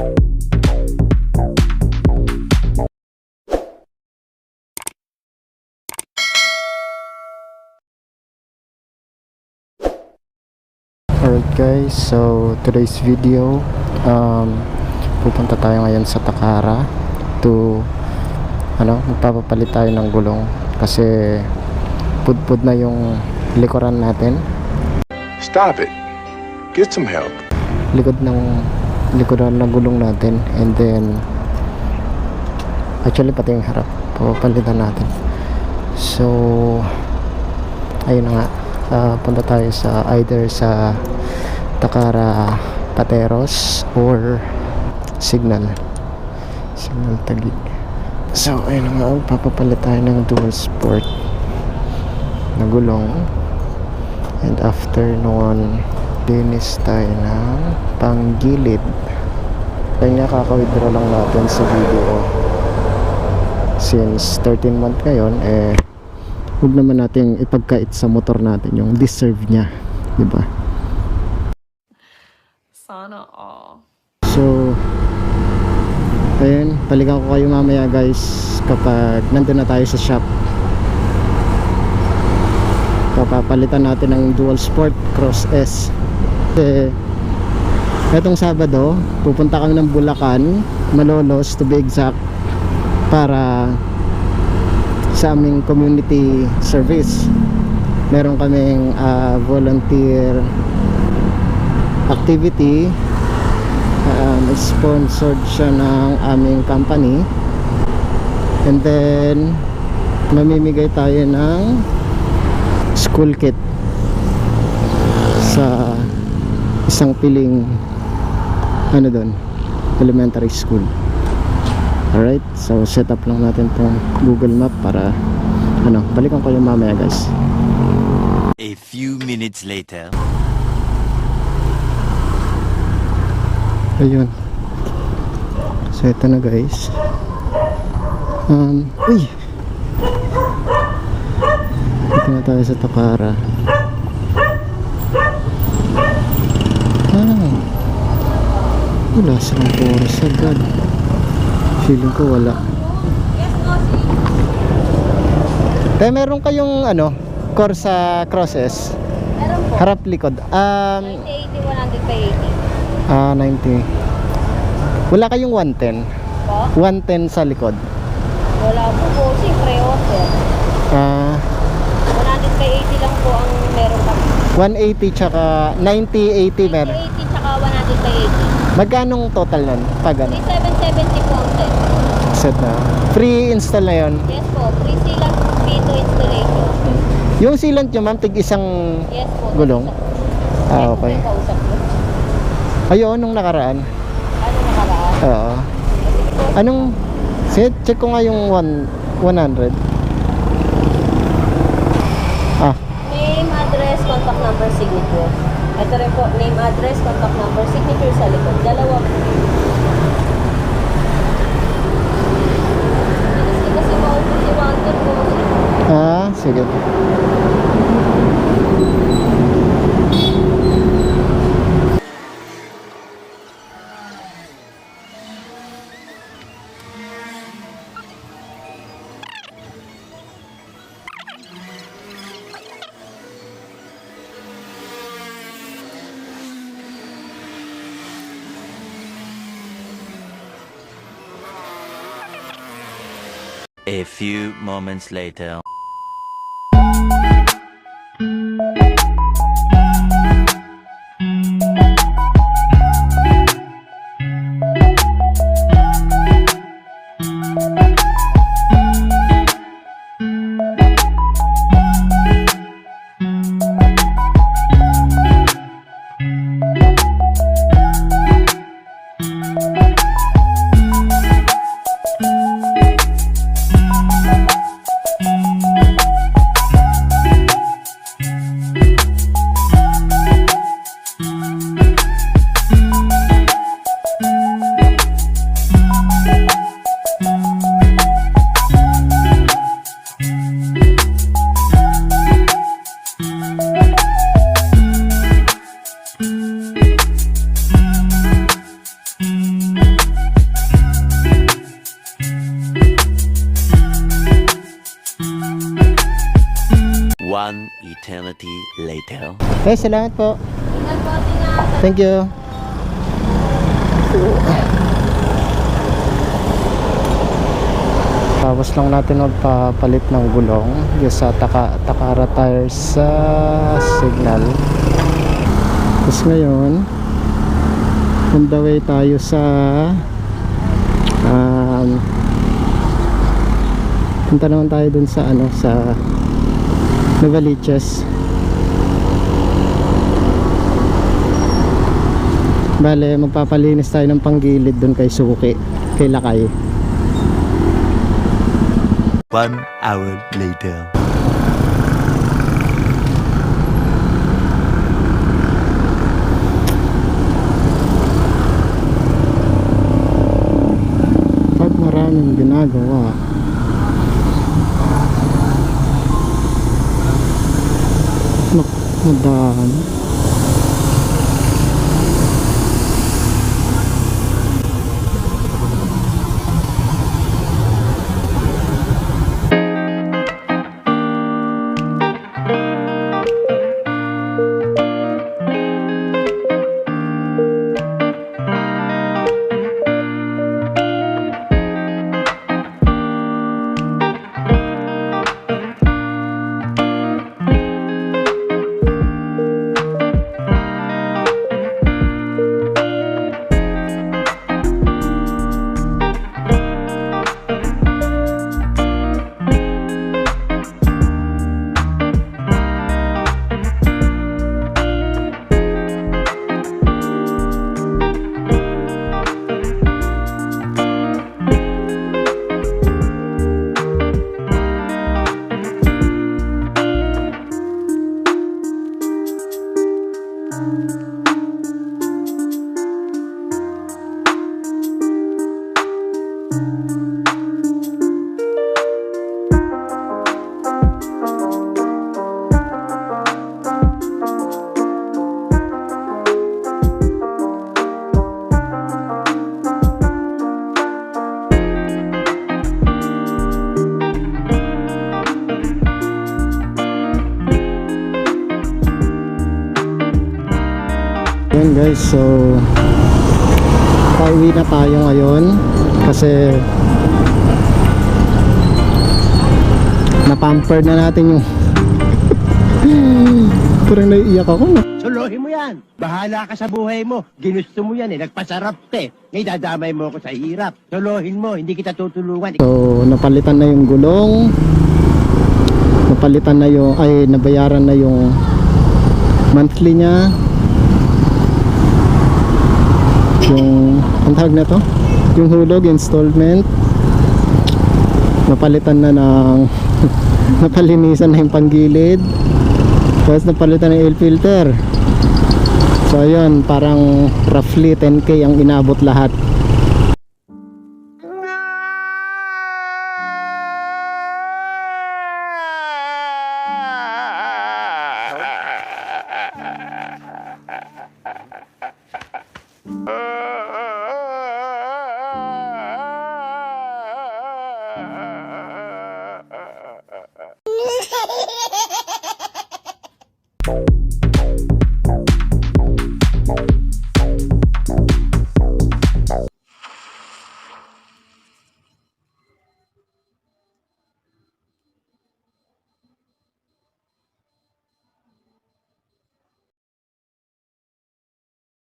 Alright guys, so today's video, pupunta tayo ngayon sa Takara to magpapapalit tayo ng gulong kasi pudpud na yung likuran natin. Stop it. Get some help. Likuran ng gulong natin, and then actually pati yung harap papalitan natin. So ayun na nga, punta tayo sa either sa Takara Pateros or Signal Taguig. So ayun na nga, papapalit tayo ng dual sport na gulong, and after noon linis tayo ng panggilid. Kaya nga kaka-withdraw lang natin sa video since 13 month ngayon, huwag naman natin ipagkait sa motor natin yung deserve niya, diba? Sana all. So ayun, balikan ko kayo mamaya guys kapag nandun na tayo sa shop. Papapalitan natin ng dual sport Cross S. Etong Sabado pupunta kami ng Bulacan, Malolos to be exact, para sa aming community service. Meron kaming volunteer activity, sponsored siya ng aming company, and then mamimigay tayo ng school kit sa isang piling doon, elementary school. Alright, so set up lang natin tong Google Map para balikan ko yung mamaya guys. A few minutes later. Ayun, so ito na guys. Uy, ito na tayo sa Takara. Wala silang oras agad. Feeling ko wala. Meron kayong course sa crosses? Meron po. Harap likod. 90, 80, 100 by 80. 90. Wala kayong 110? Po? 110 sa likod. Wala po po. Siyempre, order. 100 by 80 lang po ang meron kami. 180 tsaka 90, 80 meron. 80 tsaka 100 by 80. Magkano total nun? Pag 3770 po ang set. set na. Free install na yun. Yes po. Free sealant, B2 installation. Yung sealant nyo ma'am, tig isang Yes po. gulong? Yes, Okay. po, kausap ko. Ayun, nung nakaraan. Ano nakaraan? Oo. Anong, check ko nga yung 100. Name, address, contact number, signature. Ito rin po, name, address, contact number, signature sa likod. Dalawa po. Kasi maupos si Walter po. Sige. A few moments later. One eternity later. Salamat po. Ingat po, tingnan. Thank you. Tapos lang natin magpapalit ng gulong yung sa Takara tires sa signal. Tapos ngayon on the way tayo sa punta naman tayo dun sa sa Novaliches. Bale, magpapalinis tayo ng panggilid dun kay Suki, kay Lakay. 1 hour later. Pag maraming ginagawa, madaan. Yan guys, so pauwi na tayo ngayon kasi napamper na natin yung parang naiiyak ako na. Suluhin mo yan. Bahala ka sa buhay mo. Ginusto mo yan eh. Nagpasarap te. Ngayon dadamay mo ako sa hirap. Suluhin mo. Hindi kita tutulungan. So napalitan na yung gulong, napalitan na yung, nabayaran na yung monthly niya, yung ang tawag na to, yung hulog, installment, napalitan na ng napalinisan na yung panggilid, tapos napalitan na yung air filter. So ayun, parang roughly 10k ang inabot lahat.